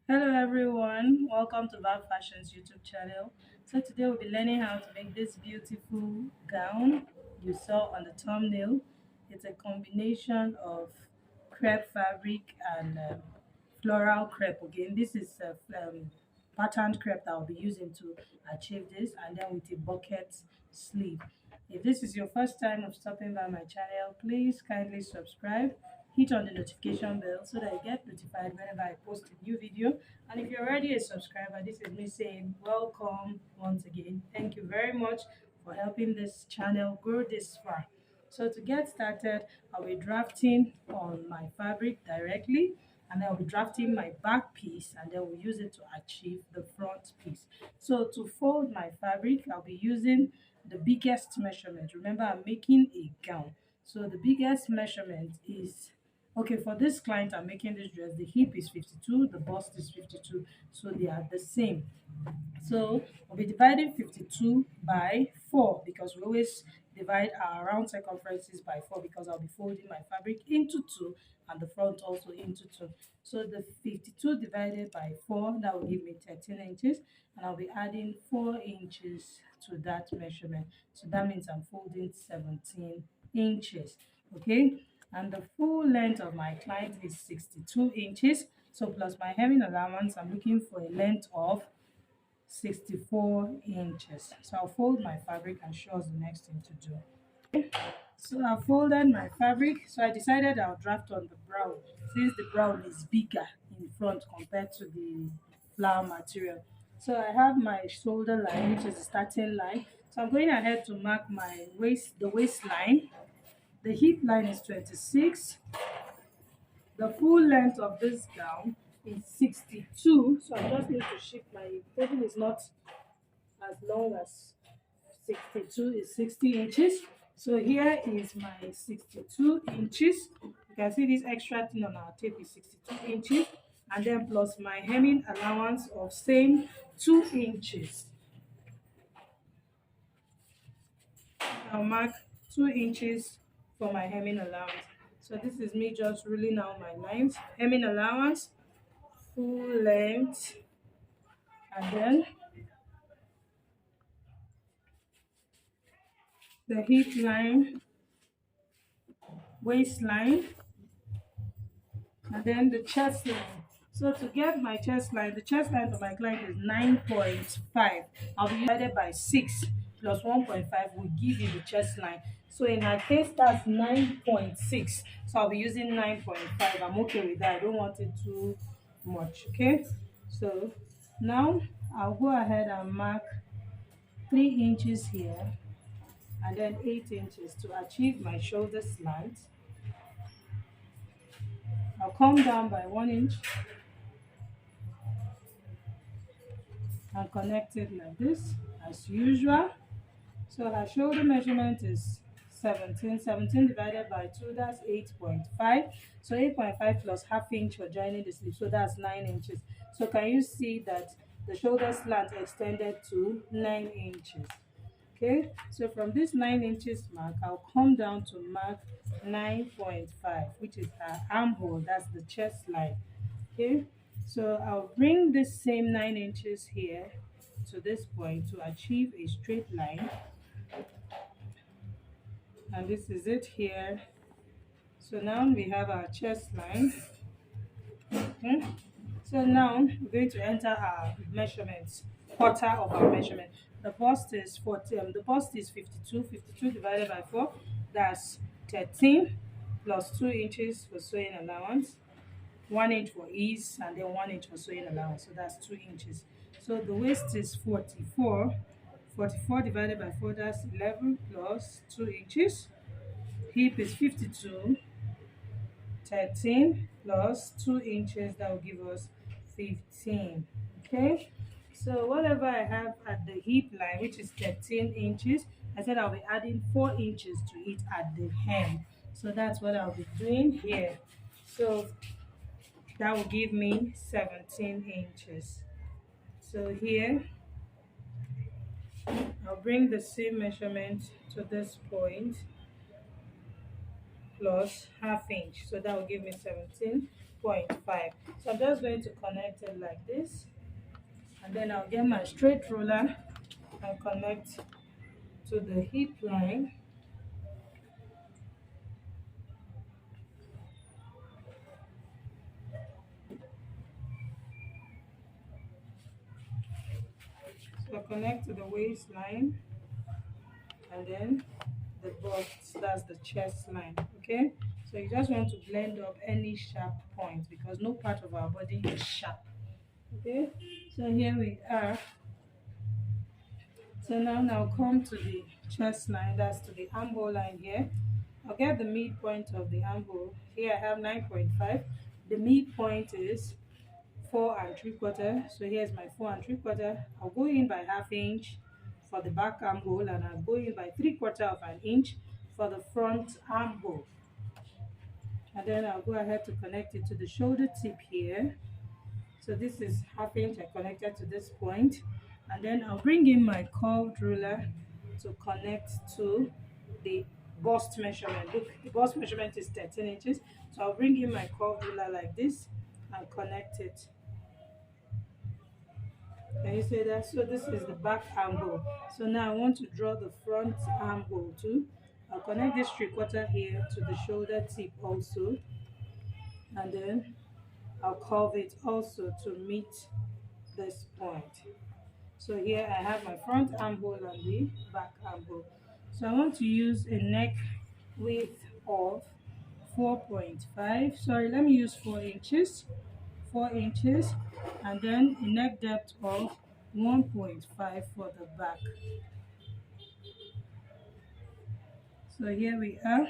Hello everyone, welcome to Val Fashions YouTube channel. So today we'll be learning how to make this beautiful gown you saw on the thumbnail. It's a combination of crepe fabric and floral crepe. Again, this is a patterned crepe that I'll be using to achieve this, and then with a bucket sleeve. If this is your first time of stopping by my channel, please kindly subscribe, hit on the notification bell so that you get notified whenever I post a new video. And if you're already a subscriber, this is me saying welcome once again. Thank you very much for helping this channel grow this far. So to get started, I'll be drafting on my fabric directly, and then I'll be drafting my back piece, and then we'll use it to achieve the front piece. So to fold my fabric, I'll be using the biggest measurement. Remember, I'm making a gown. So the biggest measurement is, okay, for this client I'm making this dress, the hip is 52, the bust is 52, so they are the same. So we'll be dividing 52 by 4 because we always divide our round circumferences by 4, because I'll be folding my fabric into 2 and the front also into 2. So the 52 divided by 4, that will give me 13 inches, and I'll be adding 4 inches to that measurement. So that means I'm folding 17 inches. Okay, and the full length of my client is 62 inches. So plus my hemming allowance, I'm looking for a length of 64 inches. So I'll fold my fabric and show us the next thing to do. So I folded my fabric. So I decided I'll draft on the brown, since the brown is bigger in front compared to the flower material. So I have my shoulder line, which is the starting line. So I'm going ahead to mark my waist, the waistline. The hip line is 26. The full length of this gown is 62. So I just need to shift my table is not as long as 62 is 60 inches. So here is my 62 inches. You can see this extra thing on our tape is 62 inches, and then plus my hemming allowance of same 2 inches. I'll mark 2 inches for my hemming allowance. So this is me just ruling out my lines. Hemming allowance, full length, and then the hip line, waistline, and then the chest line. So to get my chest line, the chest line for my client is 9.5. I'll be divided by 6 plus 1.5 will give you the chest line. So in our case, that's 9.6. So I'll be using 9.5. I'm okay with that. I don't want it too much. Okay. So now I'll go ahead and mark 3 inches here and then 8 inches to achieve my shoulder slant. I'll come down by 1 inch and connect it like this as usual. So our shoulder measurement is 17. 17 divided by 2, that's 8.5. So 8.5 plus half inch for joining the sleeve, so that's 9 inches. So can you see that the shoulder slant extended to 9 inches? Okay, so from this 9 inches mark, I'll come down to mark 9.5, which is our armhole, that's the chest line. Okay, so I'll bring this same 9 inches here to this point to achieve a straight line, and this is it here. So now we have our chest line. Okay, so now we're going to enter our measurements, quarter of our measurement. The bust is 40, the bust is 52. 52 divided by 4, that's 13, plus 2 inches for sewing allowance, 1 inch for ease, and then 1 inch for sewing allowance, so that's 2 inches. So the waist is 44. 44 divided by 4, that's 11 plus 2 inches. Hip is 52. 13 plus 2 inches, that will give us 15. Okay, so whatever I have at the hip line, which is 13 inches, I said I'll be adding 4 inches to it at the hem. So that's what I'll be doing here. So that will give me 17 inches. So here I'll bring the same measurement to this point plus half inch, so that will give me 17. 6.5. So I'm just going to connect it like this, and then I'll get my straight ruler and connect to the hip line. So connect to the waistline, and then the bust, that's the chest line. Okay, so you just want to blend up any sharp point because no part of our body is sharp. Okay, so here we are. So now come to the chest line, that's to the armhole line here. I'll get the midpoint of the armhole. Here I have 9.5. The midpoint is 4 3/4. So here's my 4 3/4. I'll go in by ½ inch for the back armhole, and I'll go in by 3/4 of an inch for the front armhole. And then I'll go ahead to connect it to the shoulder tip here. So this is ½ inch I connected to this point, and then I'll bring in my curved ruler to connect to the bust measurement. Look, the bust measurement is 13 inches, so I'll bring in my curved ruler like this and connect it. Can you see that? So this is the back armhole. So now I want to draw the front armhole too. I'll connect this 3/4 here to the shoulder tip also, and then I'll curve it also to meet this point. So here I have my front armhole and the back armhole. So I want to use a neck width of 4.5. Sorry, let me use 4 inches. 4 inches, and then a neck depth of 1.5 for the back. So here we are.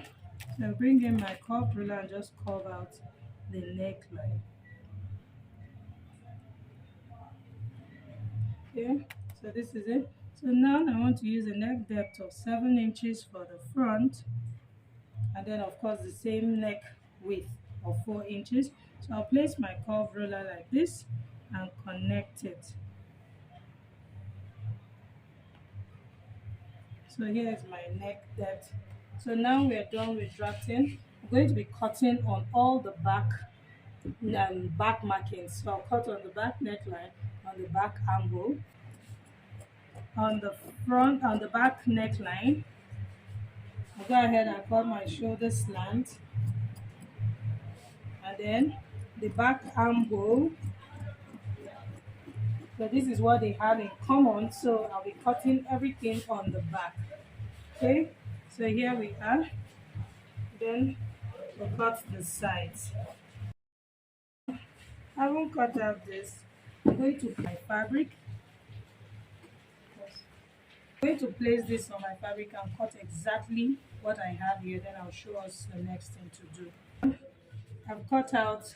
So bring in my curved ruler and just curve out the neckline. Okay, so this is it. So now I want to use a neck depth of 7 inches for the front, and then of course the same neck width of 4 inches. So I'll place my curved ruler like this and connect it. So here is my neck depth. So now we're done with drafting. I'm going to be cutting on all the back markings. So I'll cut on the back neckline, on the back armhole, on the front, on the back neckline. I'll go ahead and cut my shoulder slant, and then the back armhole. So this is what they have in common. So I'll be cutting everything on the back. Okay, so here we are. Then we'll cut the sides. I won't cut out this. I'm going to my fabric. I'm going to place this on my fabric and cut exactly what I have here. Then I'll show us the next thing to do. I've cut out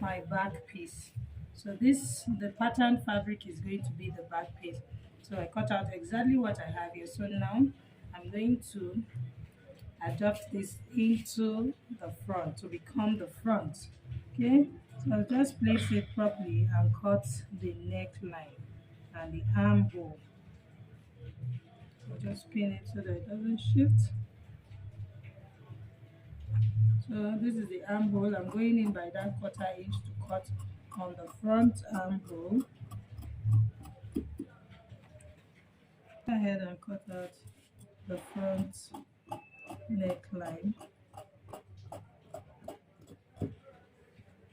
my back piece. So the pattern fabric is going to be the back piece. So I cut out exactly what I have here. So now I'm going to adapt this into the front to become the front. Okay, so I'll just place it properly and cut the neckline and the armhole. So just pin it so that it doesn't shift. So this is the armhole. I'm going in by that 1/4 inch to cut on the front armhole. Go ahead and cut out the front neckline.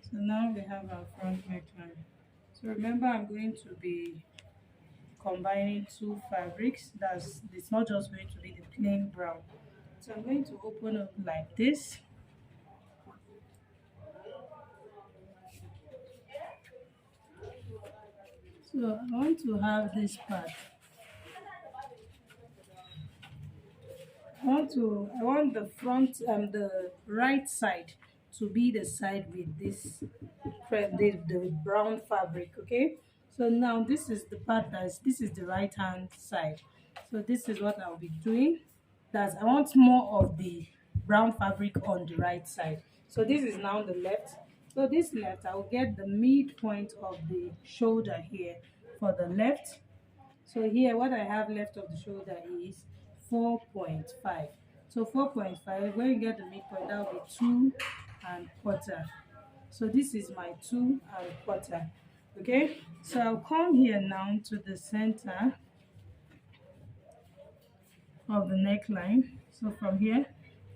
So now we have our front neckline. So remember, I'm going to be combining two fabrics. It's not just going to be the plain brown. So I'm going to open up like this. So I want to have this part. I want the front and the right side to be the side with the brown fabric. Okay, so now this is the part this is the right hand side. So this is what I'll be doing. I want more of the brown fabric on the right side. So this is now the left. So this left, I will get the midpoint of the shoulder here for the left. So here what I have left of the shoulder is 4.5. So 4.5, when you get the midpoint, that will be 2 1/4. So this is my 2¼ okay. So I'll come here now to the center of the neckline. So from here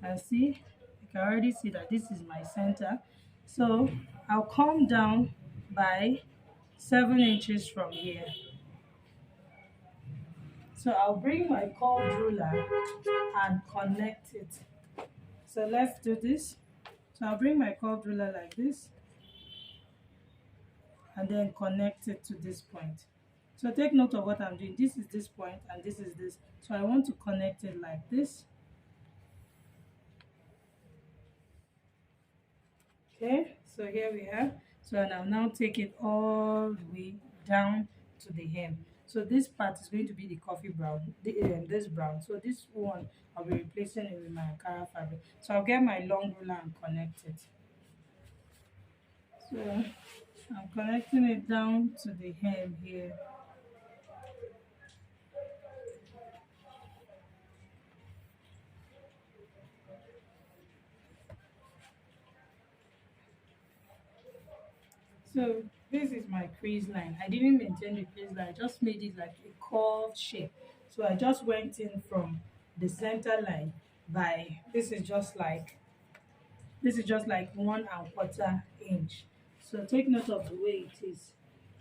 I see, you can already see that this is my center. So I'll come down by 7 inches from here. So I'll bring my curved ruler and connect it. So let's do this. So I'll bring my curved ruler like this and then connect it to this point. So take note of what I'm doing. This is this point and this is this. So I want to connect it like this. Okay, so here we have. So I'll now take it all the way down to the hem. So this part is going to be the coffee brown, this brown. So this one I'll be replacing it with my Ankara fabric. So I'll get my long ruler and connect it. So I'm connecting it down to the hem here. So this is my crease line. I didn't maintain the crease line, I just made it like a curved shape. So I just went in from the center line by, this is just like 1¼ inch. So take note of the way it is.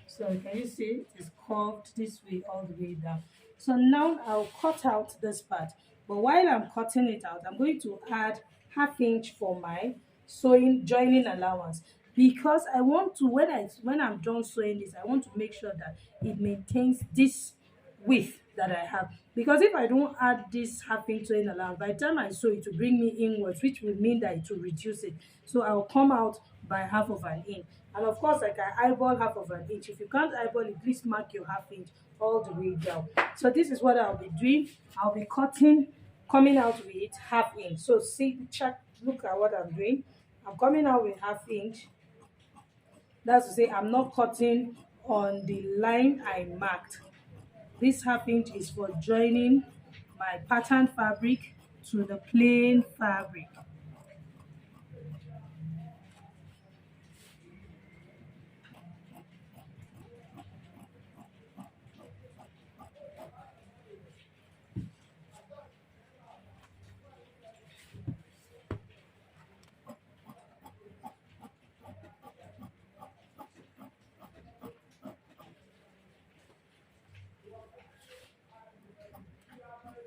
So can you see it is curved this way all the way down. So now I'll cut out this part. But while I'm cutting it out, I'm going to add ½ inch for my sewing joining allowance, because I want to, when I'm done sewing this, I want to make sure that it maintains this width that I have. Because if I don't add this ½ inch sewing allowance, by the time I sew, it will bring me inwards, which will mean that it will reduce it. So I'll come out by ½ inch. And of course, I can eyeball ½ inch. If you can't eyeball it, please mark your ½ inch all the way down. So this is what I'll be doing. I'll be cutting, coming out with ½ inch. So see, check, look at what I'm doing. I'm coming out with ½ inch. That's to say I'm not cutting on the line I marked. This ½ inch is for joining my pattern fabric to the plain fabric.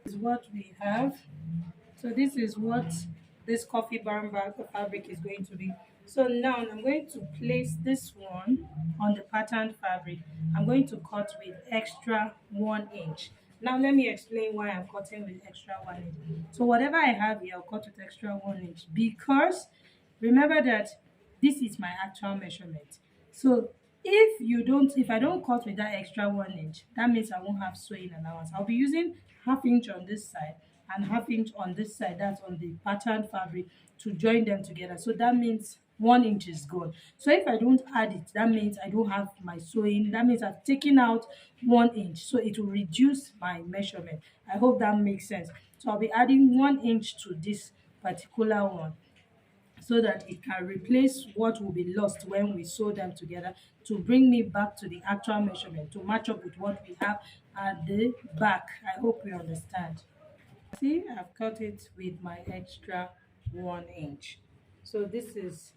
Is what we have. So this is what this coffee brown bag of fabric is going to be. So now I'm going to place this one on the pattern fabric. I'm going to cut with extra 1 inch. Now let me explain why I'm cutting with extra 1 inch. So whatever I have here, I'll cut with extra 1 inch, because remember that this is my actual measurement. So if I don't cut with that extra 1 inch, that means I won't have sewing allowance. I'll be using ½ inch on this side and ½ inch on this side, that's on the pattern fabric, to join them together. So that means 1 inch is gone. So if I don't add it, that means I don't have my sewing. That means I've taken out 1 inch. So it will reduce my measurement. I hope that makes sense. So I'll be adding 1 inch to this particular one, so that it can replace what will be lost when we sew them together, to bring me back to the actual measurement, to match up with what we have at the back. I hope you understand. See, I've cut it with my extra 1 inch. So this is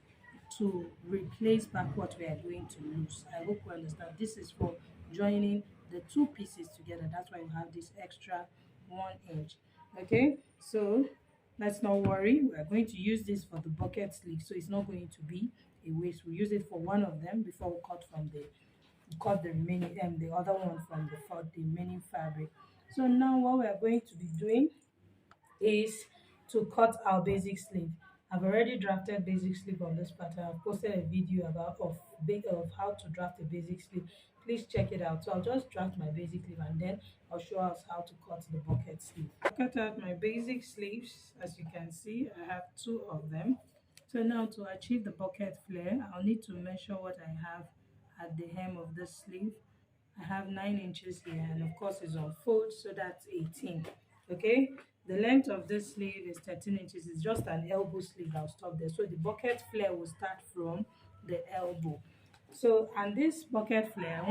to replace back what we are going to lose. I hope you understand. This is for joining the two pieces together. That's why you have this extra 1 inch. Okay, so let's not worry. We are going to use this for the bucket sleeve, so it's not going to be a waste. We use it for one of them before we cut the remaining, the other one from the remaining fabric. So now what we are going to be doing is to cut our basic sleeve. I've already drafted basic sleeve on this pattern. I've posted a video of how to draft a basic sleeve. Please check it out. So I'll just draft my basic sleeve and then I'll show us how to cut the bucket sleeve. I cut out my basic sleeves. As you can see, I have 2 of them. So now to achieve the bucket flare, I'll need to measure what I have at the hem of the sleeve. I have 9 inches here, and of course it's on fold, so that's 18. Okay, the length of this sleeve is 13 inches. It's just an elbow sleeve. I'll stop there. So the bucket flare will start from the elbow. So, and this bucket flare,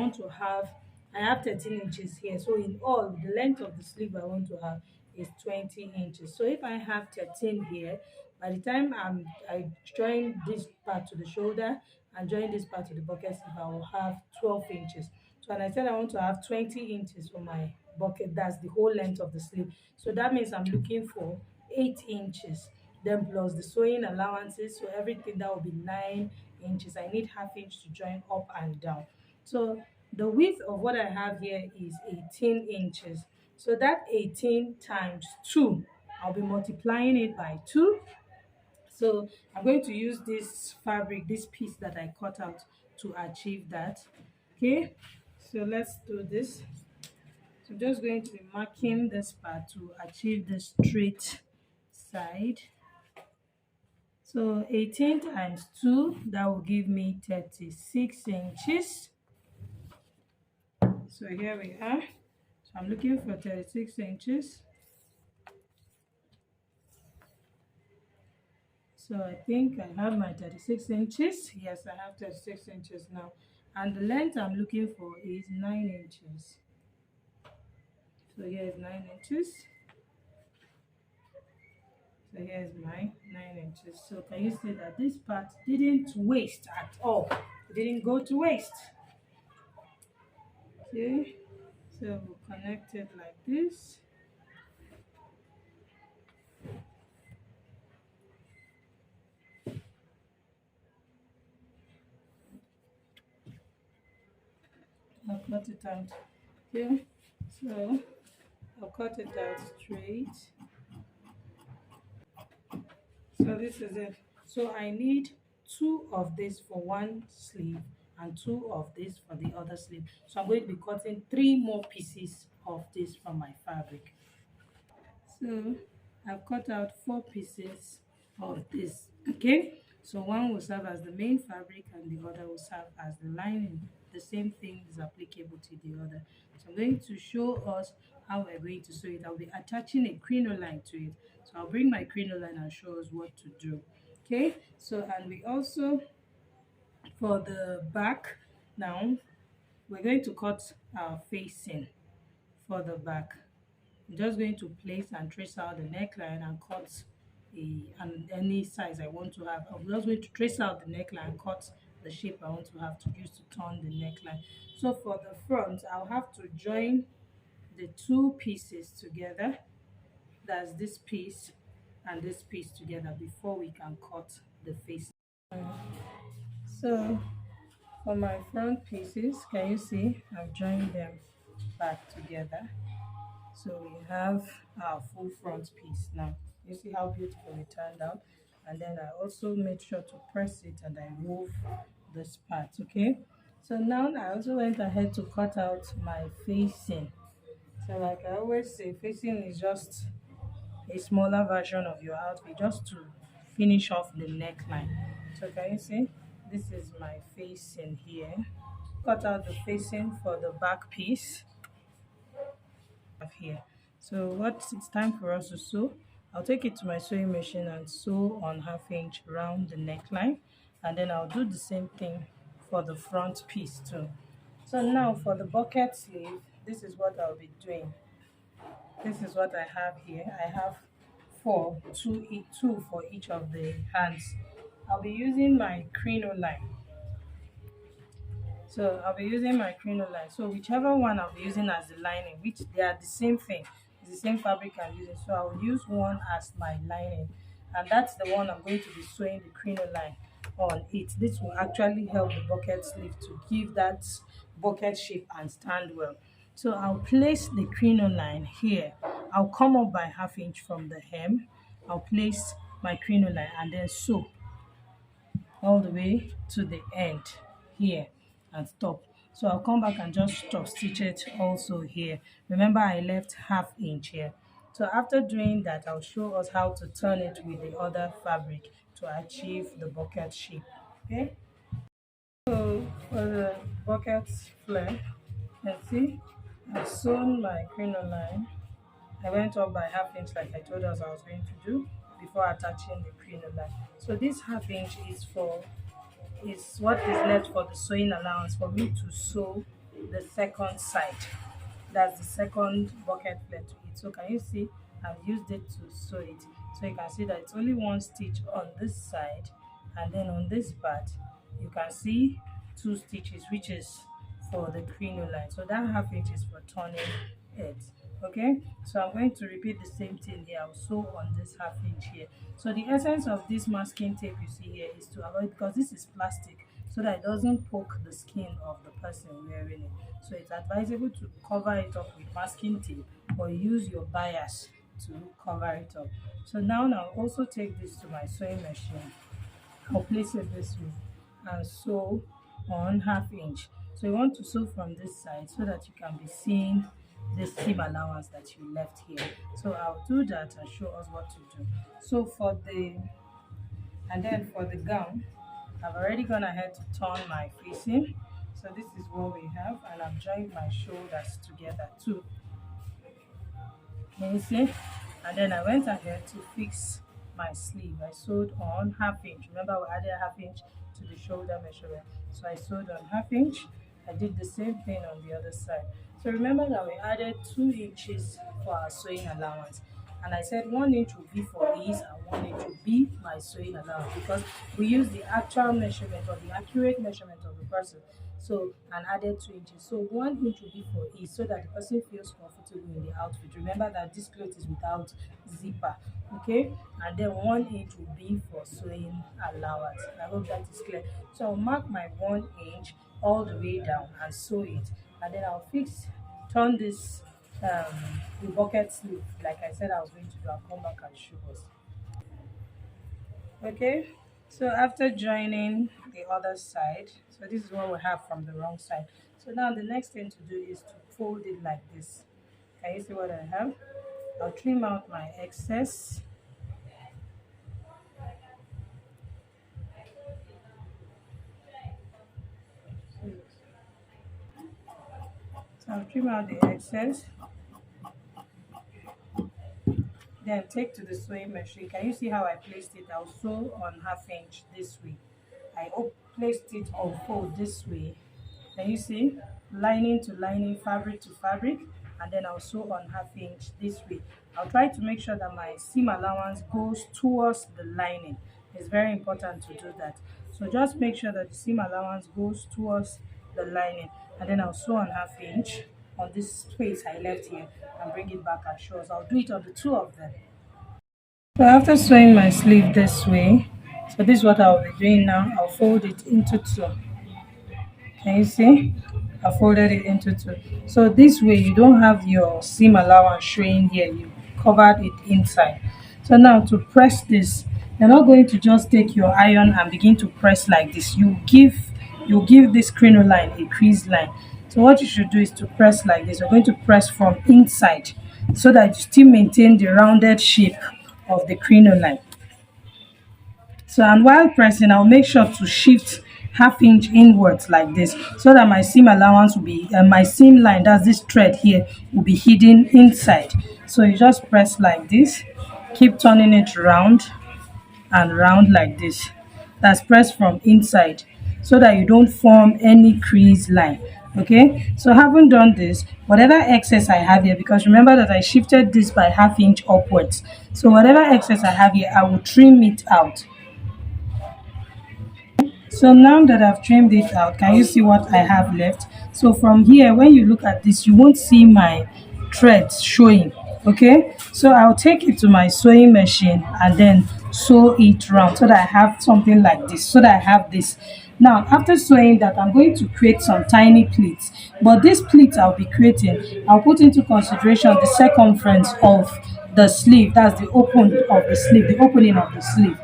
I have 13 inches here. So in all, the length of the sleeve I want to have is 20 inches. So if I have 13 here, by the time I join this part to the shoulder and join this part to the bucket sleeve, I will have 12 inches. So, and I said I want to have 20 inches for my bucket. That's the whole length of the sleeve. So that means I'm looking for 8 inches. Then plus the sewing allowances, so everything that will be 9 inches. I need half inch to join up and down. So the width of what I have here is 18 inches. So that 18 times 2, I'll be multiplying it by 2. So I'm going to use this fabric, this piece that I cut out to achieve that. Okay, so let's do this. So I'm just going to be marking this part to achieve the straight side. So 18 times 2, that will give me 36 inches. So here we are. So I'm looking for 36 inches. So I think I have my 36 inches. Yes, I have 36 inches now. And the length I'm looking for is 9 inches. So here is 9 inches. So here is my 9 inches. So can you see that this part didn't waste at all? It didn't go to waste. Okay, so we'll connect it like this. I'll cut it out. Okay, so I'll cut it out straight. So this is it. So I need 2 of this for one sleeve and 2 of this for the other sleeve. So I'm going to be cutting 3 more pieces of this from my fabric. So I've cut out 4 pieces of this. Okay, so one will serve as the main fabric and the other will serve as the lining. The same thing is applicable to the other. So I'm going to show us how we're going to sew it. I'll be attaching a crinoline to it. So I'll bring my crinoline and show us what to do. Okay, so and we also, for the back now, we're going to cut our facing for the back. I'm just going to place and trace out the neckline and cut and any size I want to have. I'm just going to trace out the neckline and cut the shape I want to have to use to turn the neckline. So for the front, I'll have to join the 2 pieces together. That's this piece and this piece together before we can cut the face. So for my front pieces, can you see I've joined them back together? So we have our full front piece now. You see how beautiful it turned out. And then I also made sure to press it and I move this part. Okay, so now I also went ahead to cut out my facing. So like I always say, facing is just a smaller version of your outfit, just to finish off the neckline. So can you see, this is my facing here. Cut out the facing for the back piece here. So what it's time for us to sew, I'll take it to my sewing machine and sew on ½ inch around the neckline, and then I'll do the same thing for the front piece too. So now for the bucket sleeve, this is what I'll be doing. This is what I have here. I have 2 for each of the hands. I'll be using my crinoline. So I'll be using my crinoline. So whichever one I'll be using as the lining, which they are the same thing, it's the same fabric I'm using. So I'll use one as my lining, and that's the one I'm going to be sewing the crinoline on it. This will actually help the bucket sleeve to give that bucket shape and stand well. So I'll place the crinoline here. I'll come up by ½ inch from the hem. I'll place my crinoline and then sew all the way to the end here and stop. So I'll come back and just stop stitch it also here. Remember, I left ½ inch here. So after doing that, I'll show us how to turn it with the other fabric to achieve the bucket shape. Okay, so for the bucket flare, let's see, I've sewn my crinoline. I went up by ½ inch like I told us I was going to do before attaching the crinoline. So this ½ inch is for is what is left for the sewing allowance for me to sew the second side. That's the second bucket flare to it. So can you see I've used it to sew it. So you can see that it's only one stitch on this side, and then on this part you can see two stitches, which is for the crinoline. So that half inch is for turning it. Okay, so I'm going to repeat the same thing here. I'll sew on this half inch here. So the essence of this masking tape you see here is to avoid, because this is plastic, so that it doesn't poke the skin of the person wearing it. So it's advisable to cover it up with masking tape or use your bias to cover it up. So now I'll also take this to my sewing machine. I'll place it this way and sew on half inch. So you want to sew from this side so that you can be seeing the seam allowance that you left here. So I'll do that and show us what to do. So for the gown, I've already gone ahead to turn my facing. So this is what we have, and I've joined my shoulders together too. Can you see? And then I went ahead to fix my sleeve. I sewed on half inch. Remember, we added half inch to the shoulder measurement. So I sewed on half inch. I did the same thing on the other side. So remember that we added 2 inches for our sewing allowance. And I said 1 inch will be for ease and 1 inch will be my sewing allowance, because we use the actual measurement or the accurate measurement of the person. So, and added 2 inches. So 1 inch will be for ease, so that the person feels comfortable in the outfit. Remember that this cloth is without zipper. Okay, and then 1 inch will be for sewing allowance. I hope that is clear. So I'll mark my 1 inch all the way down and sew it, and then I'll turn this the bucket sleeve like I said I was going to do. I'll come back and show us. Okay, so after joining the other side, so this is what we have from the wrong side. So now the next thing to do is to fold it like this. Can you see what I have? I'll trim out my excess. So I'll trim out the excess. Then take to the sewing machine. Can you see how I placed it? I'll sew on half inch this way. I placed it on fold this way. Can you see? Lining to lining, fabric to fabric, and then I'll sew on half inch this way. I'll try to make sure that my seam allowance goes towards the lining. It's very important to do that. So just make sure that the seam allowance goes towards the lining, and then I'll sew on half inch on this space I left here and bring it back and show us. I'll do it on the two of them. So after sewing my sleeve this way, so this is what I'll be doing now. I'll fold it into two. Can you see? I folded it into two. So this way you don't have your seam allowance showing here. You covered it inside. So now to press this, you're not going to just take your iron and begin to press like this. You give this crinoline a crease line. So what you should do is to press like this. You're going to press from inside so that you still maintain the rounded shape of the crinoline. So, and while pressing, I'll make sure to shift half inch inwards like this, so that my seam allowance will be, my seam line, that's this thread here, will be hidden inside. So you just press like this, keep turning it round and round like this. That's pressed from inside so that you don't form any crease line. Okay, so having done this, whatever excess I have here, because remember that I shifted this by half inch upwards, so whatever excess I have here, I will trim it out. So now that I've trimmed it out, can you see what I have left? So from here, when you look at this, you won't see my threads showing. Okay, so I'll take it to my sewing machine and then sew it round so that I have something like this, so that I have this. Now after sewing that, I'm going to create some tiny pleats, but these pleats I'll be creating, I'll put into consideration the circumference of the sleeve. That's the opening of the sleeve, the opening of the sleeve.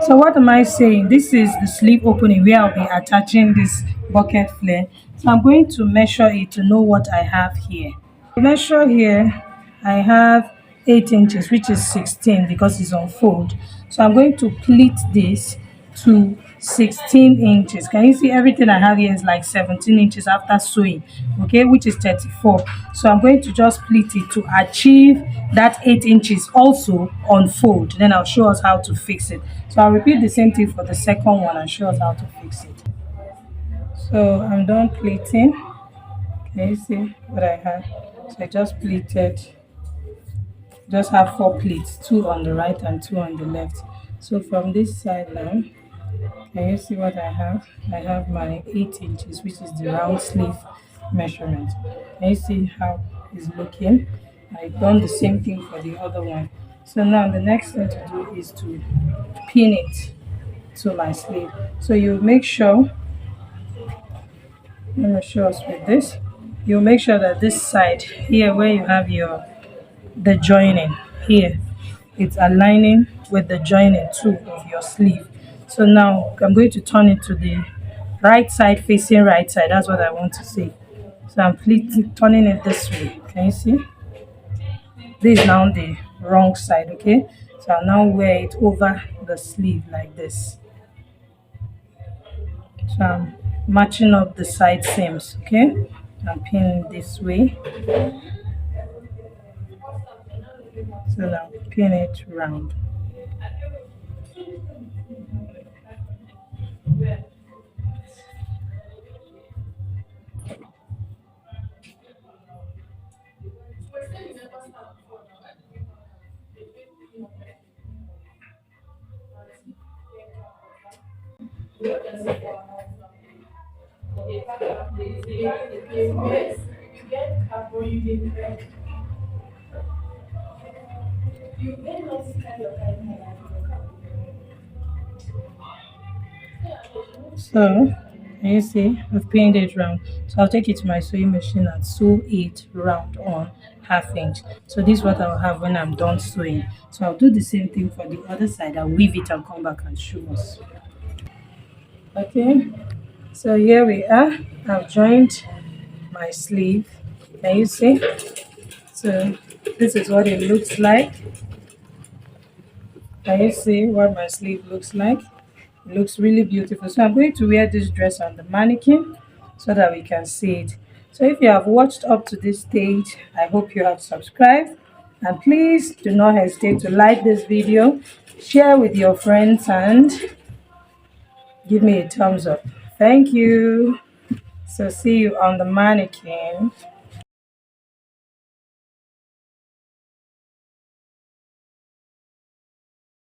So what am I saying? This is the sleeve opening where I'll be attaching this bucket flare. So I'm going to measure it to know what I have here. To measure here, I have 8 inches, which is 16 because it's on fold. So I'm going to pleat this to 16 inches. Can you see everything I have here is like 17 inches after sewing, okay, which is 34. So I'm going to just pleat it to achieve that 8 inches. Also unfold, then I'll show us how to fix it. So I'll repeat the same thing for the second one and show us how to fix it. So I'm done pleating. Can you see what I have? So I just pleated, just have 4 pleats, 2 on the right and 2 on the left. So from this side now, can you see what I have? I have my 8 inches, which is the round sleeve measurement. Can you see how it's looking? I've done the same thing for the other one. So now the next thing to do is to pin it to my sleeve. So you make sure, let me show us with this. You make sure that this side here where you have the joining here, it's aligning with the joining too of your sleeve. So now I'm going to turn it to the right side, facing right side. That's what I want to say. So I'm turning it this way. Can you see? This is now the wrong side, okay? So I'll now wear it over the sleeve like this. So I'm matching up the side seams, okay? I'm pinning this way. So now pin it round. So you see, I've pinned it round. So I'll take it to my sewing machine and sew it round on 1/2 inch. So this is what I'll have when I'm done sewing. So I'll do the same thing for the other side. I'll weave it and come back and show us. Okay, so here we are. I've joined my sleeve. Can you see? So this is what it looks like. Can you see what my sleeve looks like? It looks really beautiful. So I'm going to wear this dress on the mannequin so that we can see it. So if you have watched up to this stage, I hope you have subscribed. And please do not hesitate to like this video, share with your friends, and give me a thumbs up. Thank you. So see you on the mannequin.